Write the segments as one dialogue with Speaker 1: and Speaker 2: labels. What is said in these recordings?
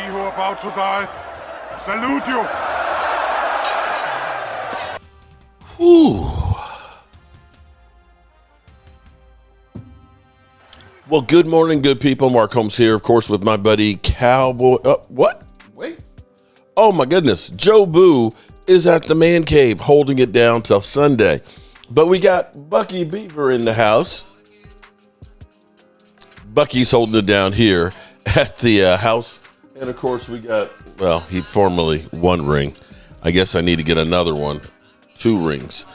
Speaker 1: who are about to die salute you.
Speaker 2: Whew. Well, good morning, good people. Mark Holmes here, of course, with my buddy Cowboy. What? Wait. Oh, my goodness. Joe Boo is at the man cave holding it down till Sunday. But we got Bucky Beaver in the house. Bucky's holding it down here at the house. And, of course, we got, well, he formerly one ring. I guess I need to get another one. 2 rings.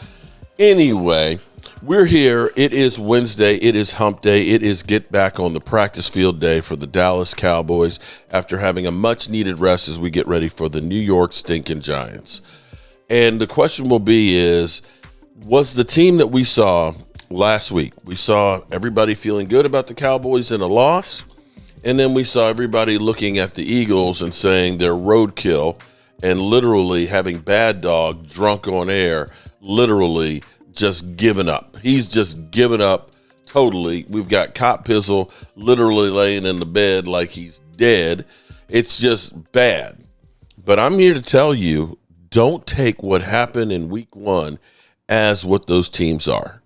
Speaker 2: Anyway, we're here. It is Wednesday. It is hump day. It is get back on the practice field day for the Dallas Cowboys after having a much needed rest as we get ready for the New York stinking Giants. And the question will be was the team that we saw last week, we saw everybody feeling good about the Cowboys in a loss, and then we saw everybody looking at the Eagles and saying they're roadkill and literally having Bad Dog drunk on air, literally just giving up. He's just given up totally. We've got Cop Pizzle literally laying in the bed like he's dead. It's just bad. But I'm here to tell you, don't take what happened in week 1 as what those teams are.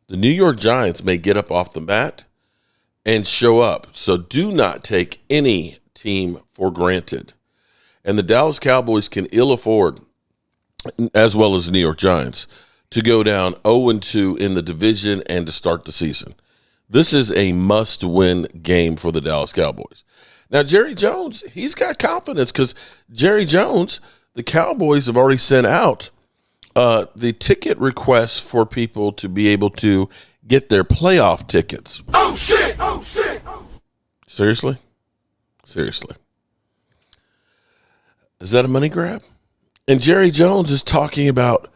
Speaker 2: The New York Giants may get up off the mat and show up. So do not take any team for granted. And the Dallas Cowboys can ill afford, as well as the New York Giants, to go down 0-2 in the division and to start the season. This is a must-win game for the Dallas Cowboys. Now, Jerry Jones, he's got confidence because Jerry Jones, the Cowboys have already sent out the ticket requests for people to be able to get their playoff tickets.
Speaker 1: Oh, shit! Oh, shit!
Speaker 2: Seriously? Seriously. Is that a money grab? And Jerry Jones is talking about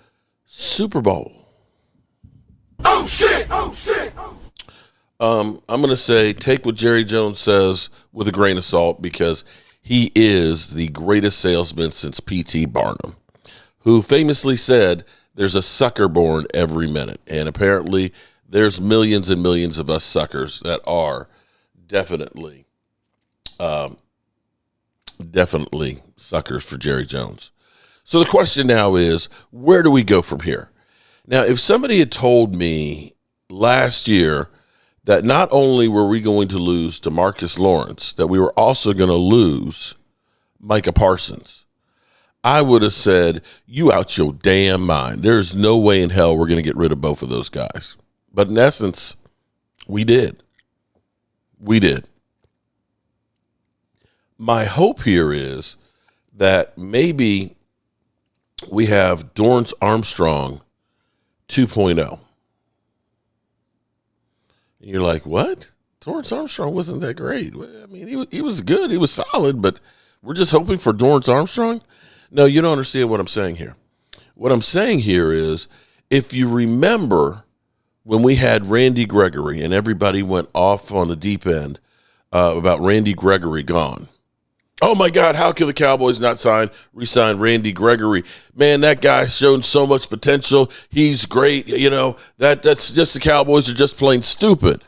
Speaker 2: Super Bowl.
Speaker 1: Oh, shit! Oh, shit!
Speaker 2: I'm going to say take what Jerry Jones says with a grain of salt because he is the greatest salesman since P.T. Barnum, who famously said there's a sucker born every minute. And apparently there's millions and millions of us suckers that are definitely suckers for Jerry Jones. So the question now is, where do we go from here? Now, if somebody had told me last year that not only were we going to lose DeMarcus Lawrence, that we were also going to lose Micah Parsons, I would have said, you out your damn mind. There's no way in hell we're going to get rid of both of those guys. But in essence, we did. We did. My hope here is that maybe we have Dorrance Armstrong 2.0. And you're like, what? Dorrance Armstrong wasn't that great. I mean, he was good. He was solid, but we're just hoping for Dorrance Armstrong? No, you don't understand what I'm saying here. What I'm saying here is, if you remember when we had Randy Gregory and everybody went off on the deep end about Randy Gregory gone. Oh, my God, how can the Cowboys not re-sign Randy Gregory? Man, that guy showed so much potential. He's great. You know, that's just the Cowboys are just plain stupid.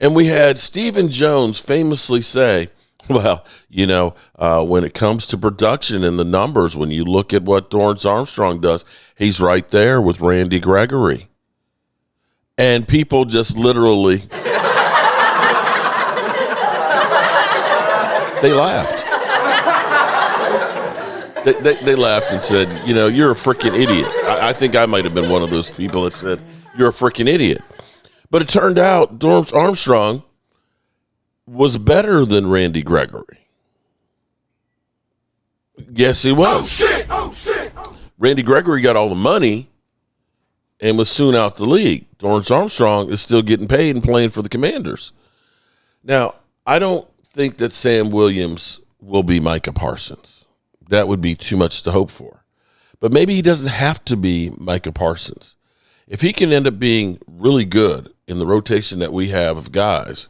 Speaker 2: And we had Stephen Jones famously say, well, you know, when it comes to production and the numbers, when you look at what Dorrance Armstrong does, he's right there with Randy Gregory. And people just literally, they laughed. They laughed and said, you know, you're a freaking idiot. I think I might have been one of those people that said, you're a freaking idiot. But it turned out Dorrance Armstrong was better than Randy Gregory. Yes, he was.
Speaker 1: Oh, shit! Oh, shit!
Speaker 2: Randy Gregory got all the money and was soon out the league. Dorrance Armstrong is still getting paid and playing for the Commanders. Now, I don't think that Sam Williams will be Micah Parsons. That would be too much to hope for. But maybe he doesn't have to be Micah Parsons. If he can end up being really good in the rotation that we have of guys,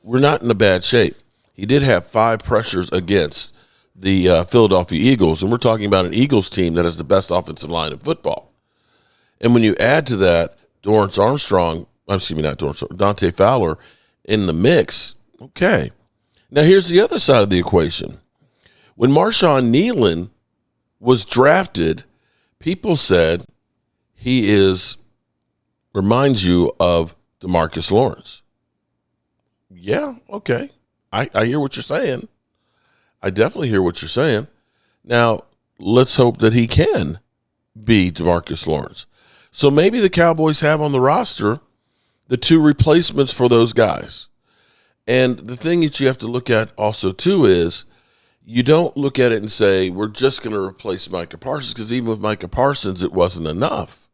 Speaker 2: we're not in a bad shape. He did have 5 pressures against the Philadelphia Eagles, and we're talking about an Eagles team that has the best offensive line in football. And when you add to that Dorrance Armstrong, Dante Fowler in the mix, okay. Now here's the other side of the equation. When Marshawn Nealon was drafted, people said reminds you of DeMarcus Lawrence. Yeah, okay. I hear what you're saying. I definitely hear what you're saying. Now, let's hope that he can be DeMarcus Lawrence. So maybe the Cowboys have on the roster the two replacements for those guys. And the thing that you have to look at also, too, is you don't look at it and say, we're just going to replace Micah Parsons, because even with Micah Parsons, it wasn't enough.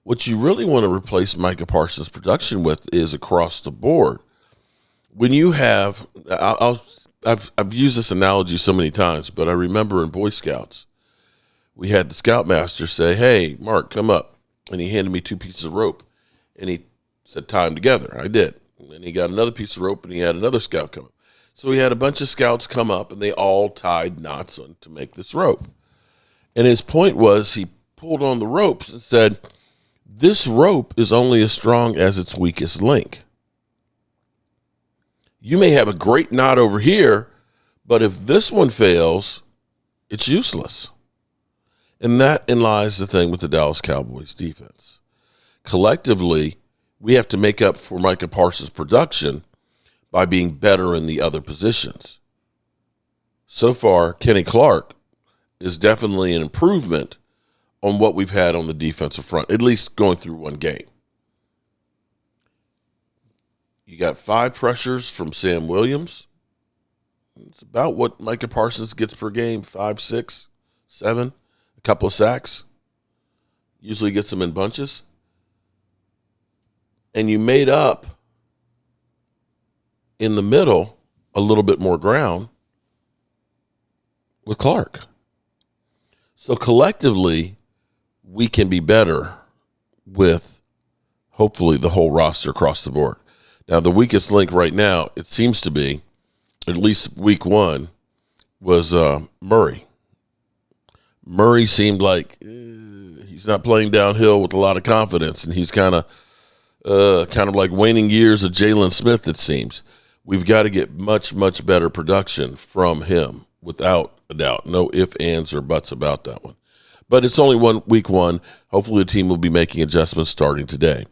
Speaker 2: What you really want to replace Micah Parsons' production with is across the board. When you have, I've used this analogy so many times, but I remember in Boy Scouts, we had the Scoutmaster say, hey, Mark, come up. And he handed me 2 pieces of rope, and he said, tie them together. I did. And then he got another piece of rope, and he had another scout come up. So we had a bunch of scouts come up, and they all tied knots on to make this rope. And his point was, he pulled on the ropes and said, this rope is only as strong as its weakest link. You may have a great knot over here, but if this one fails, it's useless. And that lies the thing with the Dallas Cowboys defense. Collectively, we have to make up for Micah Parsons' production by being better in the other positions. So far, Kenny Clark is definitely an improvement on what we've had on the defensive front, at least going through one game. You got 5 pressures from Sam Williams. It's about what Micah Parsons gets per game, 5, 6, 7, a couple of sacks. Usually gets them in bunches. And you made up in the middle a little bit more ground with Clark. So collectively, we can be better with hopefully the whole roster across the board. Now, the weakest link right now, it seems to be, at least week 1, was Murray. Murray seemed like he's not playing downhill with a lot of confidence, and he's kind of like waning years of Jalen Smith, it seems. We've got to get much, much better production from him, without a doubt. No ifs, ands, or buts about that one. But it's only week 1. Hopefully the team will be making adjustments starting today.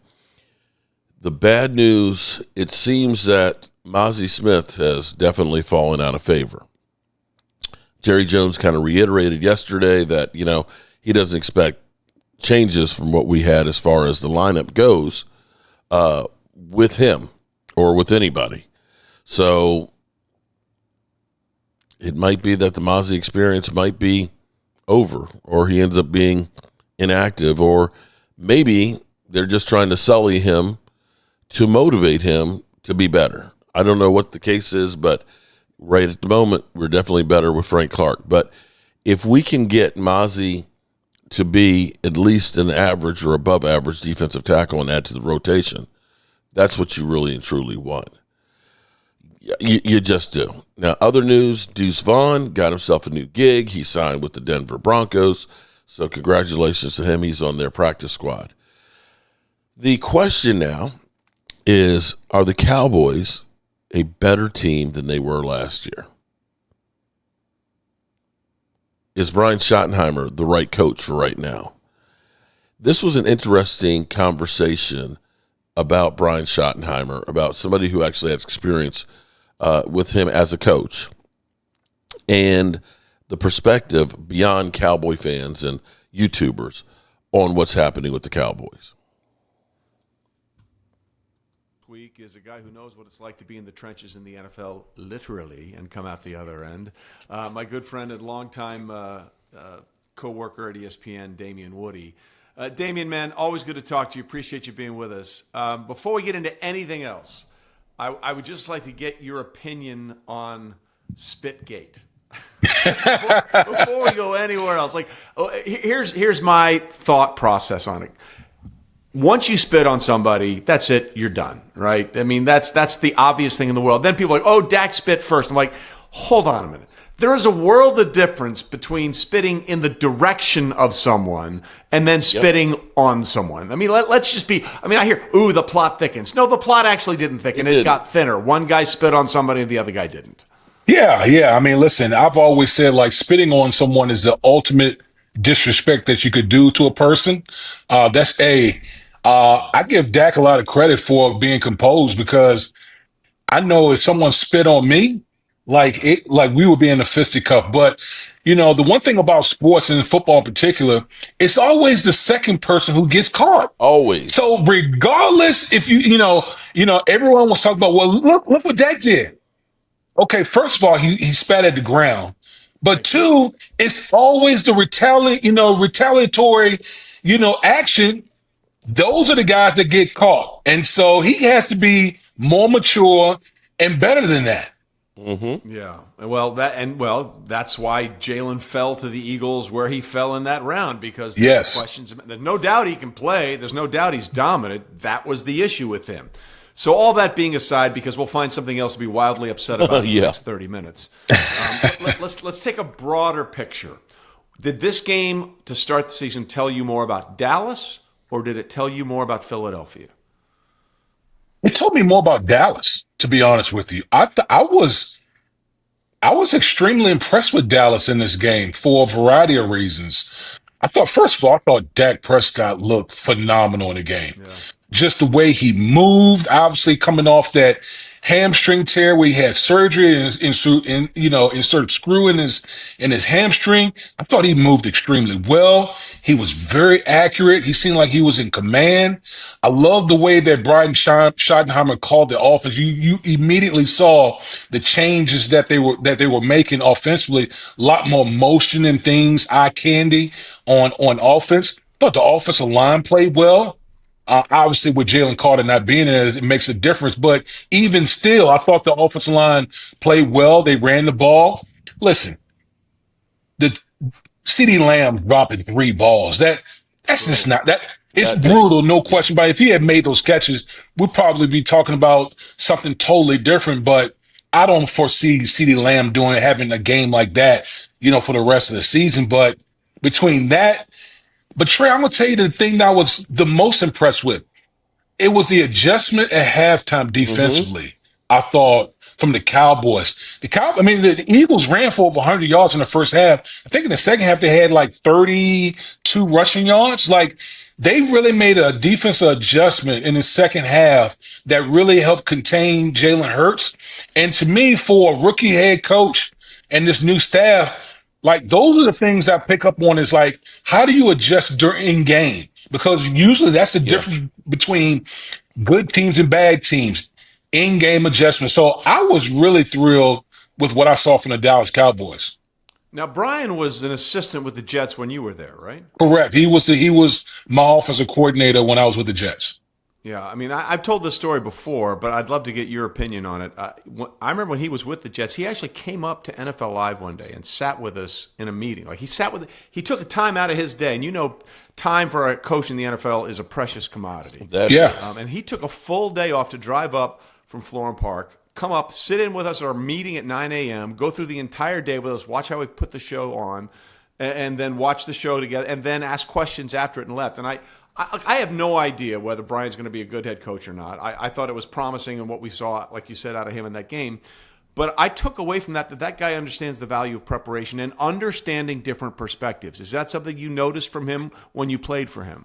Speaker 2: The bad news, it seems that Mozzie Smith has definitely fallen out of favor. Jerry Jones kind of reiterated yesterday that, he doesn't expect changes from what we had as far as the lineup goes with him or with anybody. So it might be that the Mozzie experience might be over, or he ends up being inactive, or maybe they're just trying to sully him to motivate him to be better. I don't know what the case is, but right at the moment, we're definitely better with Frank Clark. But if we can get Mozzie to be at least an average or above average defensive tackle and add to the rotation, that's what you really and truly want. You just do. Now, other news, Deuce Vaughn got himself a new gig. He signed with the Denver Broncos. So congratulations to him. He's on their practice squad. The question now is, are the Cowboys a better team than they were last year? Is Brian Schottenheimer the right coach for right now? This was an interesting conversation about Brian Schottenheimer, about somebody who actually has experience with him as a coach, and the perspective beyond Cowboy fans and YouTubers on what's happening with the Cowboys.
Speaker 3: Week is a guy who knows what it's like to be in the trenches in the NFL, literally, and come out the other end. My good friend and longtime co-worker at ESPN, Damen Woody. Damen, man, always good to talk to you. Appreciate you being with us. Before we get into anything else, I would just like to get your opinion on Spitgate. before we go anywhere else, here's my thought process on it. Once you spit on somebody, that's it. You're done, right? I mean, that's the obvious thing in the world. Then people are like, oh, Dak spit first. I'm like, hold on a minute. There is a world of difference between spitting in the direction of someone and then spitting on someone. I mean, let's just be, I hear, ooh, the plot thickens. No, the plot actually didn't thicken. It got thinner. One guy spit on somebody and the other guy didn't.
Speaker 4: Yeah, yeah. I mean, listen, I've always said like spitting on someone is the ultimate disrespect that you could do to a person. That's A. I give Dak a lot of credit for being composed because I know if someone spit on me, like we would be in a fisticuff. But the one thing about sports and football in particular, it's always the second person who gets caught.
Speaker 2: Always.
Speaker 4: So regardless, if everyone was talking about, well, look what Dak did. Okay, first of all, he spat at the ground. But two, it's always the retaliatory, action. Those are the guys that get caught. And so he has to be more mature and better than that.
Speaker 3: Yeah. That's why Jalen fell to the Eagles where he fell in that round because there were
Speaker 4: Yes.
Speaker 3: questions. There's no doubt he can play. There's no doubt he's dominant. That was the issue with him. So all that being aside, because we'll find something else to be wildly upset about in the
Speaker 2: Yeah.
Speaker 3: next 30 minutes. Let's take a broader picture. Did this game to start the season tell you more about Dallas or did it tell you more about Philadelphia?
Speaker 4: It told me more about Dallas, to be honest with you. I was extremely impressed with Dallas in this game for a variety of reasons. First of all, I thought Dak Prescott looked phenomenal in the game.
Speaker 3: Yeah.
Speaker 4: Just the way he moved, obviously coming off that hamstring tear where he had surgery and insert screw in his hamstring. I thought he moved extremely well. He was very accurate. He seemed like he was in command. I love the way that Brian Schottenheimer called the offense. You immediately saw the changes that they were making offensively. A lot more motion and things, eye candy on offense. Thought the offensive line played well. Obviously, with Jalen Carter not being there, it makes a difference. But even still, I thought the offensive line played well. They ran the ball. Listen, the CD Lamb dropping three balls. That's just not that. It's
Speaker 2: That's
Speaker 4: brutal, no question. But if he had made those catches, we'd probably be talking about something totally different. But I don't foresee CD Lamb having a game like that, for the rest of the season. But between that, but Trey, I'm gonna tell you the thing that I was the most impressed with. It was the adjustment at halftime defensively. I thought from the Cowboys. The Eagles ran for over 100 yards in the first half. I think in the second half they had like 32 rushing yards. Like they really made a defensive adjustment in the second half that really helped contain Jalen Hurts. And to me, for a rookie head coach and this new staff, like those are the things I pick up on is like, how do you adjust during game? Because usually that's the
Speaker 2: yeah.
Speaker 4: difference between good teams and bad teams, in-game adjustment. So I was really thrilled with what I saw from the Dallas Cowboys.
Speaker 3: Now, Brian was an assistant with the Jets when you were there, right?
Speaker 4: Correct. He was my offensive coordinator when I was with the Jets.
Speaker 3: Yeah, I mean, I've told this story before, but I'd love to get your opinion on it. I remember when he was with the Jets, he actually came up to NFL Live one day and sat with us in a meeting. Like he took a time out of his day, and time for a coach in the NFL is a precious commodity.
Speaker 4: Yeah.
Speaker 3: And he took a full day off to drive up from Florham Park, come up, sit in with us at our meeting at 9 a.m., go through the entire day with us, watch how we put the show on, and then watch the show together, and then ask questions after it and left. And I have no idea whether Brian's going to be a good head coach or not. I thought it was promising in what we saw, like you said, out of him in that game. But I took away from that guy understands the value of preparation and understanding different perspectives. Is that something you noticed from him when you played for him?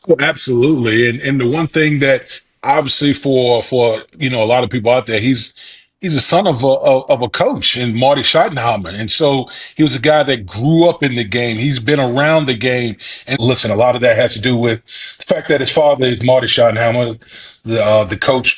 Speaker 4: Well, absolutely. And the one thing that obviously for a lot of people out there, he's a son of a coach and Marty Schottenheimer. And so he was a guy that grew up in the game. He's been around the game. And listen, a lot of that has to do with the fact that his father is Marty Schottenheimer, the coach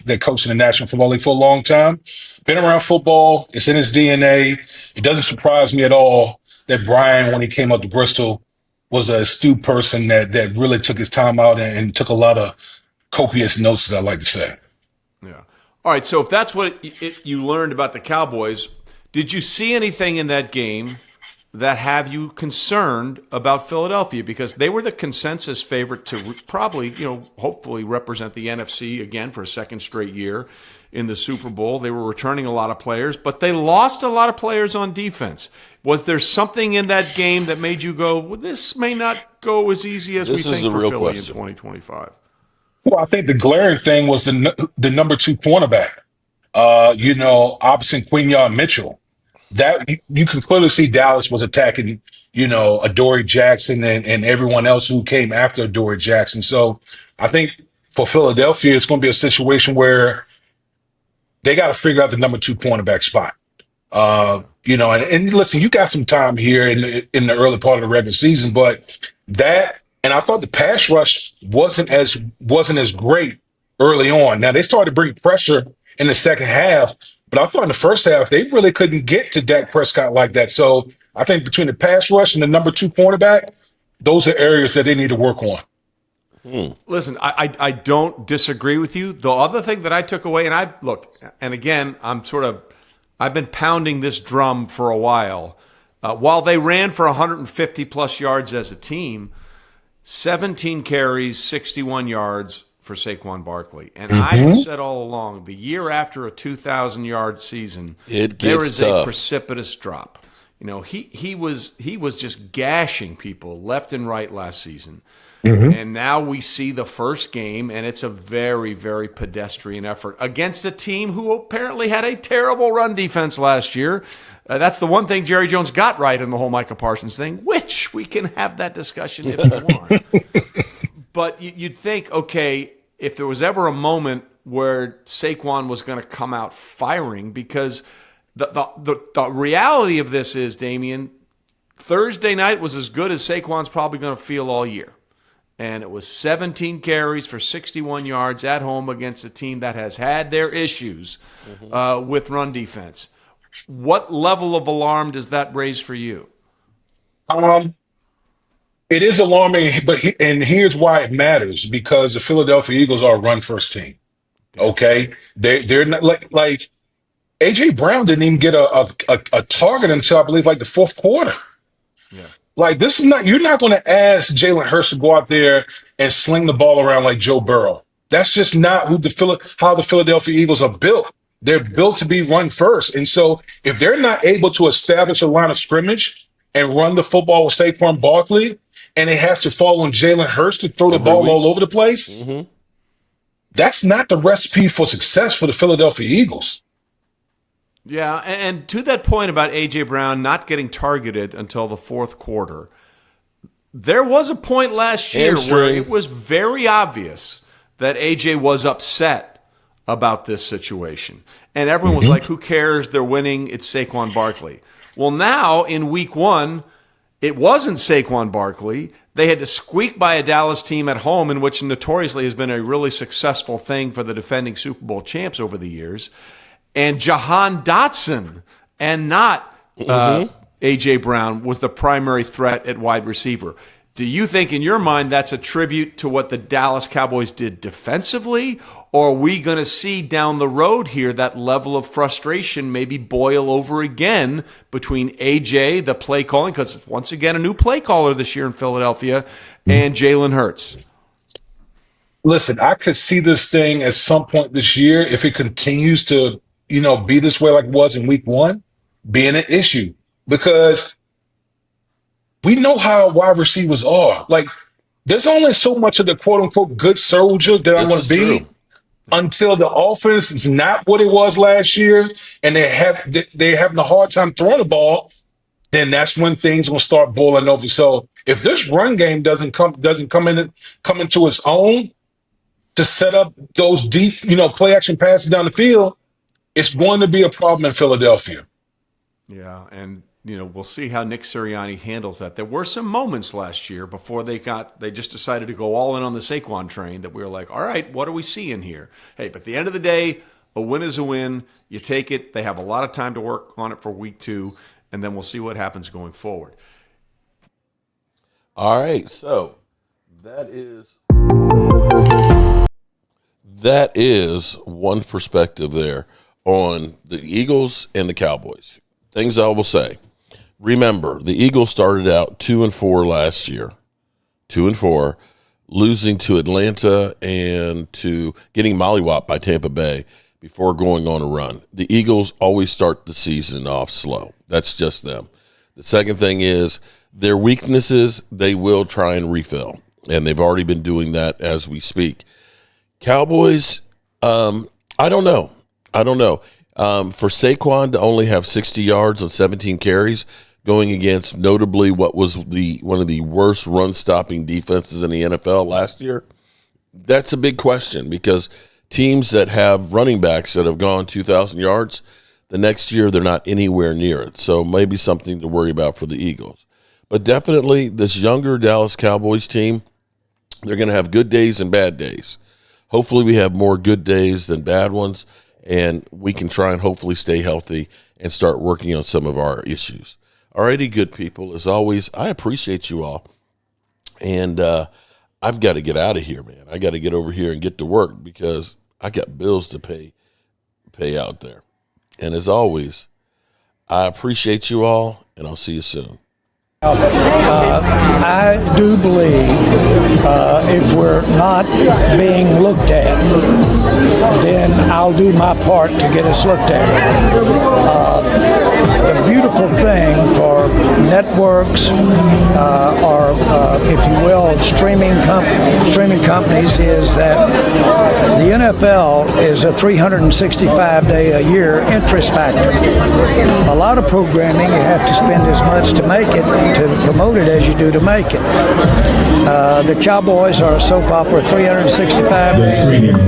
Speaker 4: that coached in the National Football League for a long time. Been around football. It's in his DNA. It doesn't surprise me at all that Brian, when he came up to Bristol, was a astute person that really took his time out and took a lot of copious notes, as I like to say.
Speaker 3: Yeah. All right. So if that's what you learned about the Cowboys, did you see anything in that game that have you concerned about Philadelphia? Because they were the consensus favorite to probably, hopefully represent the NFC again for a second straight year in the Super Bowl. They were returning a lot of players, but they lost a lot of players on defense. Was there something in that game that made you go, well, this may not go as easy as
Speaker 2: This
Speaker 3: we
Speaker 2: is
Speaker 3: think
Speaker 2: the
Speaker 3: for
Speaker 2: real
Speaker 3: Philly
Speaker 2: question.
Speaker 3: in 2025?
Speaker 4: Well, I think the glaring thing was the number two cornerback. Opposite Quinion Mitchell. That you can clearly see Dallas was attacking, Adoree Jackson and everyone else who came after Adoree Jackson. So I think for Philadelphia, it's going to be a situation where they got to figure out the number two cornerback spot. And listen, you got some time here in the early part of the regular season, but and I thought the pass rush wasn't as great early on. Now they started to bring pressure in the second half, but I thought in the first half they really couldn't get to Dak Prescott like that. So I think between the pass rush and the number two cornerback, those are areas that they need to work on.
Speaker 3: Listen, I don't disagree with you. The other thing that I took away, and again, I've been pounding this drum for a while. While they ran for 150 plus yards as a team, 17 carries, 61 yards for Saquon Barkley. And I have said all along, the year after a 2,000-yard season, there is
Speaker 2: tough.
Speaker 3: a precipitous drop. He was just gashing people left and right last season. And now we see the first game, and it's a very, very pedestrian effort against a team who apparently had a terrible run defense last year. That's the one thing Jerry Jones got right in the whole Micah Parsons thing, which we can have that discussion if you want. But you'd think, okay, if there was ever a moment where Saquon was going to come out firing, because the reality of this is, Damian, Thursday night was as good as Saquon's probably going to feel all year. And it was 17 carries for 61 yards at home against a team that has had their issues with run defense. What level of alarm does that raise for you?
Speaker 4: It is alarming, and here's why it matters: because the Philadelphia Eagles are a run first team. Okay, they're not like AJ Brown didn't even get a target until I believe like the fourth quarter.
Speaker 3: Yeah.
Speaker 4: Like this is not, you're not going to ask Jalen Hurts to go out there and sling the ball around like Joe Burrow. That's just not how the Philadelphia Eagles are built. They're built to be run first. And so if they're not able to establish a line of scrimmage and run the football with Saquon Barkley, and it has to fall on Jalen Hurts to throw the ball all over the place, that's not the recipe for success for the Philadelphia Eagles.
Speaker 3: Yeah, and to that point about A.J. Brown not getting targeted until the fourth quarter, there was a point last year where it was very obvious that A.J. was upset about this situation. And everyone was like, who cares? They're winning. It's Saquon Barkley. Well, now in week one, it wasn't Saquon Barkley. They had to squeak by a Dallas team at home, in which notoriously has been a really successful thing for the defending Super Bowl champs over the years. And Jahan Dotson and not A.J. Brown was the primary threat at wide receiver. Do you think in your mind that's a tribute to what the Dallas Cowboys did defensively? Or are we going to see down the road here that level of frustration maybe boil over again between A.J., the play calling, because once again a new play caller this year in Philadelphia, and Jalen Hurts?
Speaker 4: Listen, I could see this thing at some point this year, if it continues to be this way like it was in week one, being an issue, because we know how wide receivers are. Like, there's only so much of the quote unquote good soldier that I'm going to be until the offense is not what it was last year, and they're having a hard time throwing the ball. Then that's when things will start boiling over. So if this run game doesn't come into its own to set up those deep, play action passes down the field, it's going to be a problem in Philadelphia.
Speaker 3: Yeah, and we'll see how Nick Sirianni handles that. There were some moments last year before they just decided to go all in on the Saquon train that we were like, all right, what are we seeing here? Hey, but at the end of the day, a win is a win. You take it. They have a lot of time to work on it for week 2, and then we'll see what happens going forward.
Speaker 2: All right, so that is one perspective there on the Eagles and the Cowboys. Things I will say. Remember, the Eagles started out 2-4 last year. 2-4, losing to Atlanta and to getting mollywopped by Tampa Bay before going on a run. The Eagles always start the season off slow. That's just them. The second thing is their weaknesses, they will try and refill. And they've already been doing that as we speak. Cowboys, I don't know. I don't know. For Saquon to only have 60 yards on 17 carries, going against notably what was one of the worst run-stopping defenses in the NFL last year, that's a big question, because teams that have running backs that have gone 2,000 yards, the next year they're not anywhere near it. So maybe something to worry about for the Eagles. But definitely this younger Dallas Cowboys team, they're going to have good days and bad days. Hopefully we have more good days than bad ones, and we can try and hopefully stay healthy and start working on some of our issues. Alrighty, good people. As always, I appreciate you all. And I've got to get out of here, man. I got to get over here and get to work because I got bills to pay out there. And as always, I appreciate you all, and I'll see you soon.
Speaker 5: I do believe if we're not being looked at, then I'll do my part to get us looked at. The beautiful thing for networks or, if you will, streaming companies is that the NFL is a 365-day-a-year interest factor. A lot of programming, you have to spend as much to make it, to promote it, as you do to make it. The Cowboys are a soap opera 365 days a year.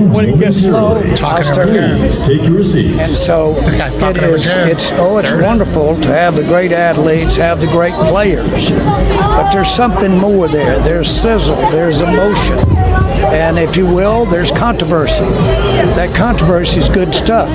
Speaker 5: When it gets slow, I'll start hearing.
Speaker 6: Please take your seats.
Speaker 5: And so it's wonderful to have the great athletes, have the great players, but there's something more there. There's sizzle, there's emotion, and if you will, there's controversy. That controversy is good stuff.